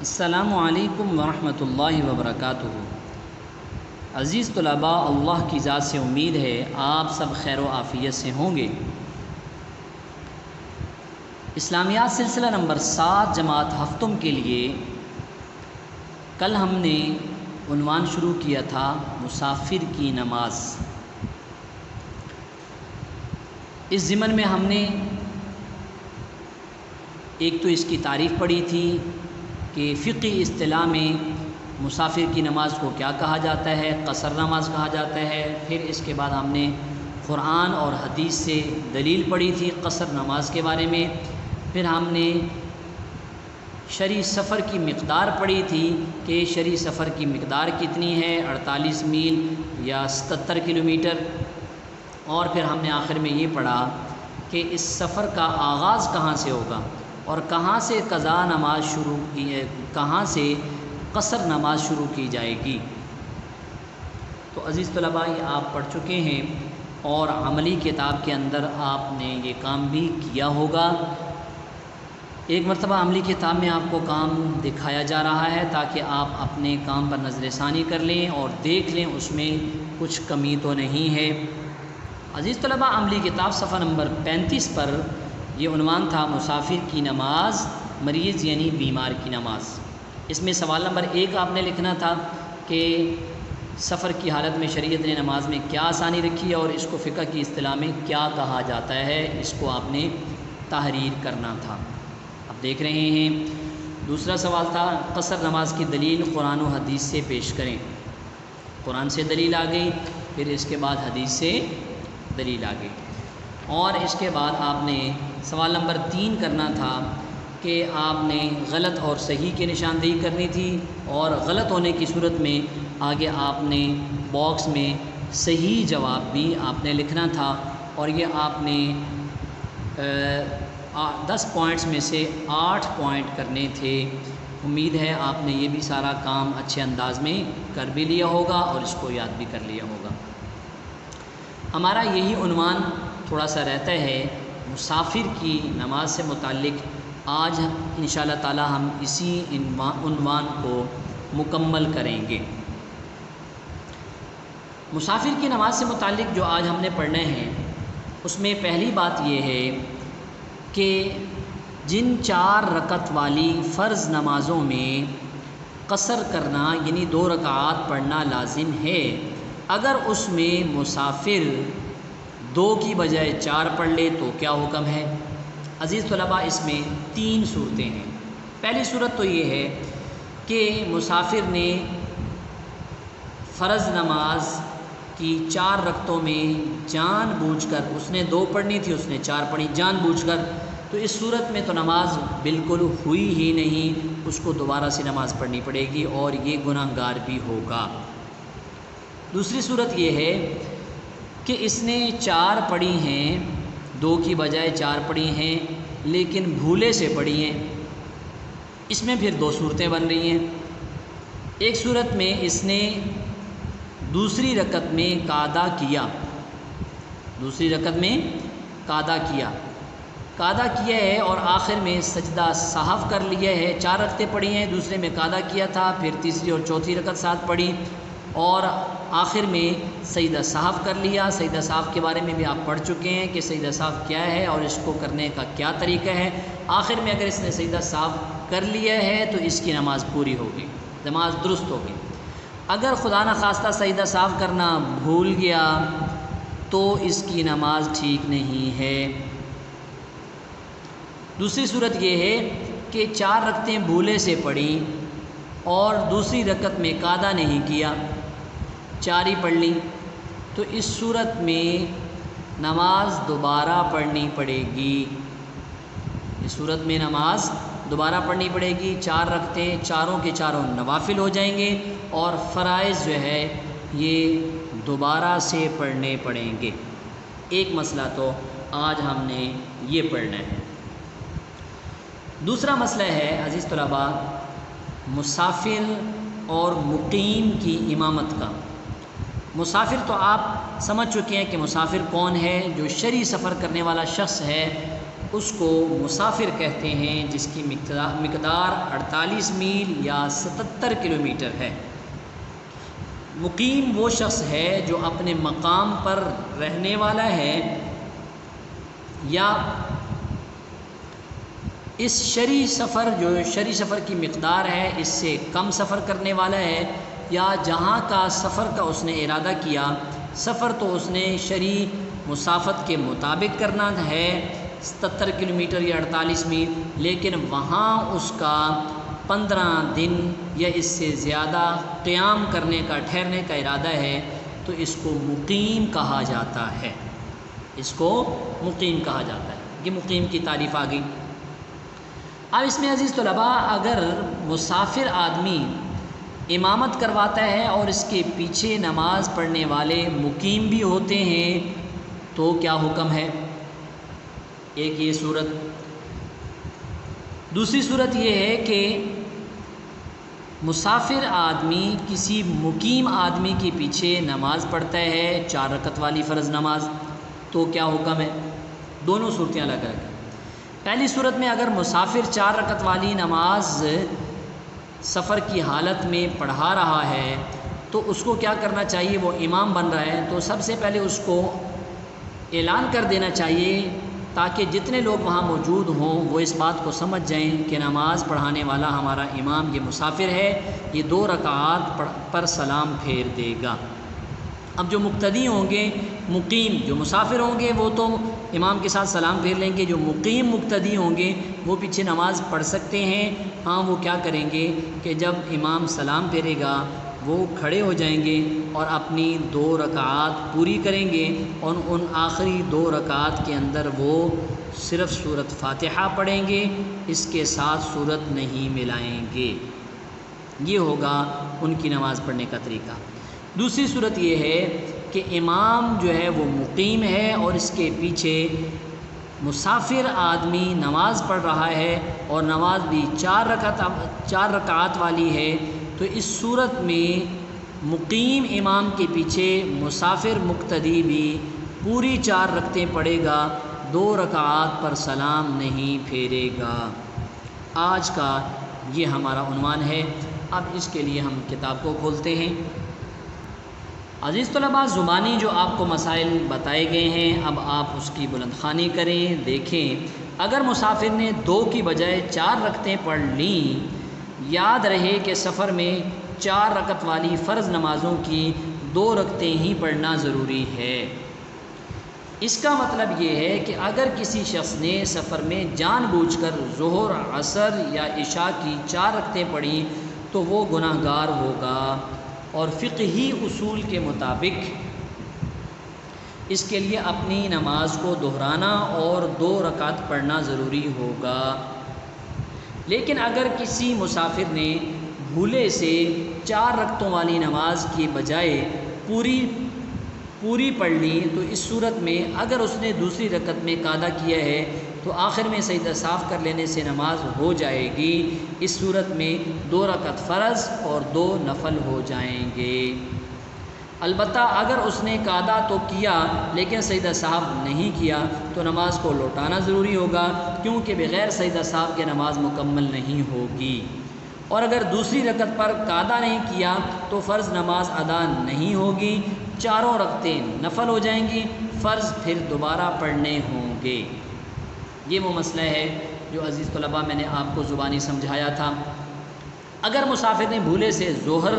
السلام علیکم ورحمۃ اللہ وبرکاتہ۔ عزیز طلباء، اللہ کی ذات سے امید ہے آپ سب خیر و عافیت سے ہوں گے۔ اسلامیات سلسلہ نمبر 7 جماعت ہفتم کے لیے کل ہم نے عنوان شروع کیا تھا مسافر کی نماز۔ اس ضمن میں ہم نے ایک تو اس کی تعریف پڑھی تھی کہ فقہی اصطلاح میں مسافر کی نماز کو کیا کہا جاتا ہے، قصر نماز کہا جاتا ہے۔ پھر اس کے بعد ہم نے قرآن اور حدیث سے دلیل پڑھی تھی قصر نماز کے بارے میں۔ پھر ہم نے شرعی سفر کی مقدار پڑھی تھی کہ شرعی سفر کی مقدار کتنی ہے، 48 میل یا 77 کلومیٹر۔ اور پھر ہم نے آخر میں یہ پڑھا کہ اس سفر کا آغاز کہاں سے ہوگا اور کہاں سے قضا نماز شروع کی ہے، کہاں سے قصر نماز شروع کی جائے گی۔ تو عزیز طلباء، یہ آپ پڑھ چکے ہیں اور عملی کتاب کے اندر آپ نے یہ کام بھی کیا ہوگا۔ ایک مرتبہ عملی کتاب میں آپ کو کام دکھایا جا رہا ہے تاکہ آپ اپنے کام پر نظر ثانی کر لیں اور دیکھ لیں اس میں کچھ کمی تو نہیں ہے۔ عزیز طلباء، عملی کتاب صفحہ نمبر 35 پر یہ عنوان تھا مسافر کی نماز، مریض یعنی بیمار کی نماز۔ اس میں سوال نمبر 1 آپ نے لکھنا تھا کہ سفر کی حالت میں شریعت نے نماز میں کیا آسانی رکھی ہے اور اس کو فقہ کی اصطلاح میں کیا کہا جاتا ہے، اس کو آپ نے تحریر کرنا تھا۔ اب دیکھ رہے ہیں دوسرا سوال تھا قصر نماز کی دلیل قرآن و حدیث سے پیش کریں۔ قرآن سے دلیل آ گئی، پھر اس کے بعد حدیث سے دلیل آ گئی، اور اس کے بعد آپ نے سوال نمبر 3 کرنا تھا کہ آپ نے غلط اور صحیح کی نشاندہی کرنی تھی، اور غلط ہونے کی صورت میں آگے آپ نے باکس میں صحیح جواب بھی آپ نے لکھنا تھا، اور یہ آپ نے 10 پوائنٹس میں سے 8 پوائنٹ کرنے تھے۔ امید ہے آپ نے یہ بھی سارا کام اچھے انداز میں کر بھی لیا ہوگا اور اس کو یاد بھی کر لیا ہوگا۔ ہمارا یہی عنوان تھوڑا سا رہتا ہے مسافر کی نماز سے متعلق۔ آج انشاءاللہ تعالی ہم اسی عنوان کو مکمل کریں گے۔ مسافر کی نماز سے متعلق جو آج ہم نے پڑھنے ہیں اس میں پہلی بات یہ ہے کہ جن 4 رکعت والی فرض نمازوں میں قصر کرنا یعنی 2 رکعات پڑھنا لازم ہے، اگر اس میں مسافر 2 کی بجائے 4 پڑھ لے تو کیا حکم ہے؟ عزیز طلباء، اس میں 3 صورتیں ہیں۔ پہلی صورت تو یہ ہے کہ مسافر نے فرض نماز کی 4 رکعتوں میں جان بوجھ کر، اس نے 2 پڑھنی تھی، اس نے 4 پڑھی جان بوجھ کر، تو اس صورت میں تو نماز بالکل ہوئی ہی نہیں، اس کو دوبارہ سے نماز پڑھنی پڑے گی اور یہ گناہ گار بھی ہوگا۔ دوسری صورت یہ ہے کہ اس نے 4 پڑھی ہیں، 2 کی بجائے 4 پڑھی ہیں لیکن بھولے سے پڑھی ہیں۔ اس میں پھر 2 صورتیں بن رہی ہیں۔ ایک صورت میں اس نے دوسری رکعت میں قعدہ کیا، دوسری رکعت میں قعدہ کیا ہے اور آخر میں سجدہ سہو کر لیا ہے۔ 4 رکعتیں پڑھی ہیں، دوسرے میں قعدہ کیا تھا، پھر تیسری اور چوتھی رکعت ساتھ پڑھی اور آخر میں سجدہ سہو کر لیا۔ سجدہ سہو کے بارے میں بھی آپ پڑھ چکے ہیں کہ سجدہ سہو کیا ہے اور اس کو کرنے کا کیا طریقہ ہے۔ آخر میں اگر اس نے سجدہ سہو کر لیا ہے تو اس کی نماز پوری ہوگی، نماز درست ہوگی۔ اگر خدا نخواستہ سجدہ سہو کرنا بھول گیا تو اس کی نماز ٹھیک نہیں ہے۔ دوسری صورت یہ ہے کہ 4 رکعتیں بھولے سے پڑھیں اور دوسری رکعت میں قعدہ نہیں کیا، 4 ہی پڑھ لیں، تو اس صورت میں نماز دوبارہ پڑھنی پڑے گی۔ اس صورت میں نماز دوبارہ پڑھنی پڑے گی۔ 4 رکعتیں چاروں کے چاروں نوافل ہو جائیں گے اور فرائض جو ہے یہ دوبارہ سے پڑھنے پڑیں گے۔ ایک مسئلہ تو آج ہم نے یہ پڑھنا ہے۔ دوسرا مسئلہ ہے عزیز طلباء مسافر اور مقیم کی امامت کا۔ مسافر تو آپ سمجھ چکے ہیں کہ مسافر کون ہے، جو شرعی سفر کرنے والا شخص ہے اس کو مسافر کہتے ہیں، جس کی مقدار 48 میل یا 77 کلومیٹر ہے۔ مقیم وہ شخص ہے جو اپنے مقام پر رہنے والا ہے یا اس شرعی سفر جو شرعی سفر کی مقدار ہے اس سے کم سفر کرنے والا ہے، یا جہاں کا سفر کا اس نے ارادہ کیا، سفر تو اس نے شرعی مسافت کے مطابق کرنا ہے 77 کلومیٹر یا 48 میل، لیکن وہاں اس کا 15 دن یا اس سے زیادہ قیام کرنے کا، ٹھہرنے کا ارادہ ہے، تو اس کو مقیم کہا جاتا ہے۔ اس کو مقیم کہا جاتا ہے۔ یہ مقیم کی تعریف آ گئی۔ اب اس میں عزیز طلباء، اگر مسافر آدمی امامت کرواتا ہے اور اس کے پیچھے نماز پڑھنے والے مقیم بھی ہوتے ہیں تو کیا حکم ہے؟ ایک یہ صورت۔ دوسری صورت یہ ہے کہ مسافر آدمی کسی مقیم آدمی کے پیچھے نماز پڑھتا ہے 4 رکعت والی فرض نماز، تو کیا حکم ہے؟ دونوں صورتیں الگ الگ ہیں۔ پہلی صورت میں اگر مسافر 4 رکعت والی نماز سفر کی حالت میں پڑھا رہا ہے تو اس کو کیا کرنا چاہیے؟ وہ امام بن رہا ہے تو سب سے پہلے اس کو اعلان کر دینا چاہیے تاکہ جتنے لوگ وہاں موجود ہوں وہ اس بات کو سمجھ جائیں کہ نماز پڑھانے والا ہمارا امام یہ مسافر ہے، یہ 2 رکعات پر سلام پھیر دے گا۔ اب جو مقتدی ہوں گے، مقیم جو مسافر ہوں گے وہ تو امام کے ساتھ سلام پھیر لیں گے، جو مقیم مقتدی ہوں گے وہ پیچھے نماز پڑھ سکتے ہیں۔ ہاں، وہ کیا کریں گے کہ جب امام سلام پھیرے گا وہ کھڑے ہو جائیں گے اور اپنی 2 رکعات پوری کریں گے، اور ان آخری 2 رکعات کے اندر وہ صرف سورۃ فاتحہ پڑھیں گے، اس کے ساتھ سورت نہیں ملائیں گے۔ یہ ہوگا ان کی نماز پڑھنے کا طریقہ۔ دوسری صورت یہ ہے کہ امام جو ہے وہ مقیم ہے اور اس کے پیچھے مسافر آدمی نماز پڑھ رہا ہے اور نماز بھی 4 رکعات والی ہے، تو اس صورت میں مقیم امام کے پیچھے مسافر مقتدی بھی پوری 4 رکعتیں پڑھے گا، 2 رکعات پر سلام نہیں پھیرے گا۔ آج کا یہ ہمارا عنوان ہے۔ اب اس کے لیے ہم کتاب کو کھولتے ہیں۔ عزیز طلباء، زبانی جو آپ کو مسائل بتائے گئے ہیں، اب آپ اس کی بلند خوانی کریں۔ دیکھیں، اگر مسافر نے 2 کی بجائے 4 رکعتیں پڑھ لیں، یاد رہے کہ سفر میں 4 رکعت والی فرض نمازوں کی 2 رکعتیں ہی پڑھنا ضروری ہے۔ اس کا مطلب یہ ہے کہ اگر کسی شخص نے سفر میں جان بوجھ کر ظہر، عصر یا عشاء کی 4 رکعتیں پڑھیں تو وہ گناہ گار ہوگا، اور فقہی اصول کے مطابق اس کے لیے اپنی نماز کو دہرانا اور 2 رکعت پڑھنا ضروری ہوگا۔ لیکن اگر کسی مسافر نے بھولے سے 4 رکعتوں والی نماز کی بجائے پوری پڑھ لی تو اس صورت میں اگر اس نے دوسری رکعت میں قاعدہ کیا ہے تو آخر میں سجدہ صاف کر لینے سے نماز ہو جائے گی۔ اس صورت میں 2 رکعت فرض اور 2 نفل ہو جائیں گے۔ البتہ اگر اس نے قاعدہ تو کیا لیکن سجدہ صاف نہیں کیا تو نماز کو لوٹانا ضروری ہوگا، کیونکہ بغیر سجدہ صاف کے نماز مکمل نہیں ہوگی۔ اور اگر دوسری رکعت پر قاعدہ نہیں کیا تو فرض نماز ادا نہیں ہوگی، 4 رکعتیں نفل ہو جائیں گی، فرض پھر دوبارہ پڑھنے ہوں گے۔ یہ وہ مسئلہ ہے جو عزیز طلباء میں نے آپ کو زبانی سمجھایا تھا۔ اگر مسافر نے بھولے سے ظہر،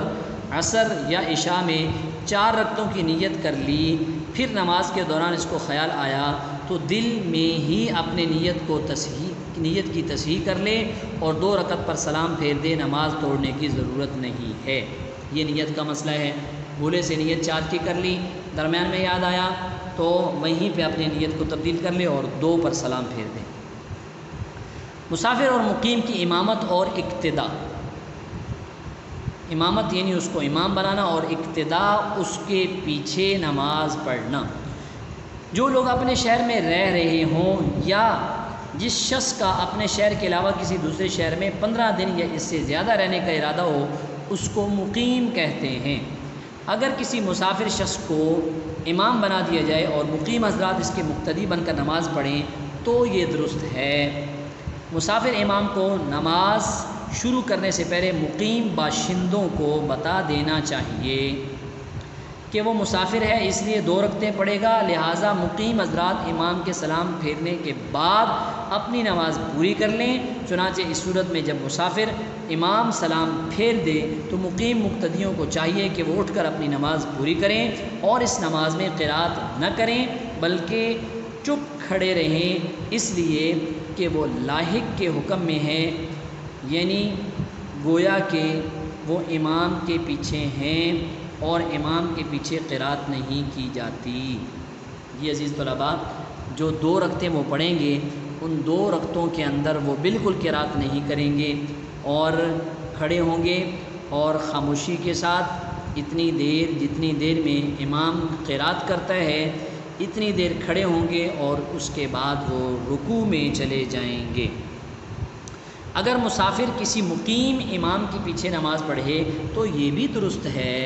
عصر یا عشاء میں 4 رکعتوں کی نیت کر لی، پھر نماز کے دوران اس کو خیال آیا تو دل میں ہی اپنے نیت کی تصحیح کر لے اور 2 رکعت پر سلام پھیر دے، نماز توڑنے کی ضرورت نہیں ہے۔ یہ نیت کا مسئلہ ہے۔ بھولے سے نیت 4 کی کر لی، درمیان میں یاد آیا تو وہیں پہ اپنی نیت کو تبدیل کر لے اور 2 پر سلام پھیر دیں۔ مسافر اور مقیم کی امامت اور اقتدا۔ امامت یعنی اس کو امام بنانا، اور اقتدا اس کے پیچھے نماز پڑھنا۔ جو لوگ اپنے شہر میں رہ رہے ہوں یا جس شخص کا اپنے شہر کے علاوہ کسی دوسرے شہر میں 15 دن یا اس سے زیادہ رہنے کا ارادہ ہو، اس کو مقیم کہتے ہیں۔ اگر کسی مسافر شخص کو امام بنا دیا جائے اور مقیم حضرات اس کے مقتدی بن کر نماز پڑھیں تو یہ درست ہے۔ مسافر امام کو نماز شروع کرنے سے پہلے مقیم باشندوں کو بتا دینا چاہیے کہ وہ مسافر ہے، اس لیے 2 رکعتیں پڑھے گا، لہٰذا مقیم حضرات امام کے سلام پھیرنے کے بعد اپنی نماز پوری کر لیں۔ چنانچہ اس صورت میں جب مسافر امام سلام پھیر دے تو مقیم مقتدیوں کو چاہیے کہ وہ اٹھ کر اپنی نماز پوری کریں اور اس نماز میں قرات نہ کریں بلکہ چپ کھڑے رہیں، اس لیے کہ وہ لاحق کے حکم میں ہے، یعنی گویا کہ وہ امام کے پیچھے ہیں اور امام کے پیچھے قرات نہیں کی جاتی۔ یہ عزیز طلباء، جو 2 رکعتیں وہ پڑھیں گے ان 2 رکعتوں کے اندر وہ بالکل قرات نہیں کریں گے اور کھڑے ہوں گے اور خاموشی کے ساتھ جتنی دیر میں امام قرات کرتا ہے اتنی دیر کھڑے ہوں گے اور اس کے بعد وہ رکوع میں چلے جائیں گے۔ اگر مسافر کسی مقیم امام کے پیچھے نماز پڑھے تو یہ بھی درست ہے۔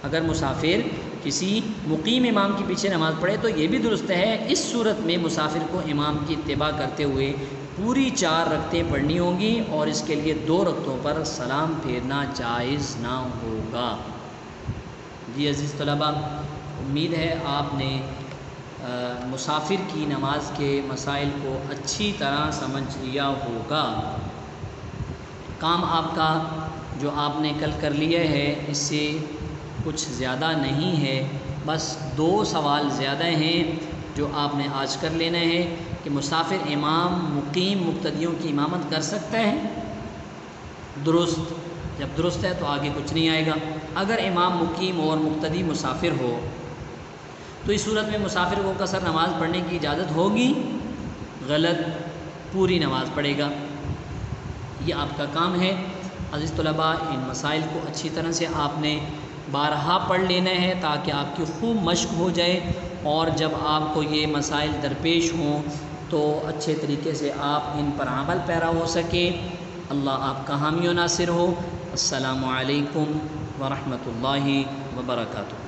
اگر مسافر کسی مقیم امام کے پیچھے نماز پڑھے تو یہ بھی درست ہے۔ اس صورت میں مسافر کو امام کی اتباع کرتے ہوئے پوری 4 رکعتیں پڑھنی ہوں گی اور اس کے لیے 2 رکعتوں پر سلام پھیرنا جائز نہ ہوگا۔ جی عزیز طلباء، امید ہے آپ نے مسافر کی نماز کے مسائل کو اچھی طرح سمجھ لیا ہوگا۔ کام آپ کا جو آپ نے کل کر لیا ہے اس سے کچھ زیادہ نہیں ہے، بس 2 سوال زیادہ ہیں جو آپ نے آج کر لینا ہے کہ مسافر امام مقیم مقتدیوں کی امامت کر سکتا ہے؟ درست، جب درست ہے تو آگے کچھ نہیں آئے گا۔ اگر امام مقیم اور مقتدی مسافر ہو تو اس صورت میں مسافر کو قصر نماز پڑھنے کی اجازت ہوگی؟ غلط، پوری نماز پڑھے گا۔ یہ آپ کا کام ہے عزیز طلباء، ان مسائل کو اچھی طرح سے آپ نے بارہا پڑھ لینا ہے تاکہ آپ کی خوب مشق ہو جائے اور جب آپ کو یہ مسائل درپیش ہوں تو اچھے طریقے سے آپ ان پر عمل پیرا ہو سکے۔ اللہ آپ کا حامی و ناصر ہو۔ السلام علیکم ورحمۃ اللہ وبرکاتہ۔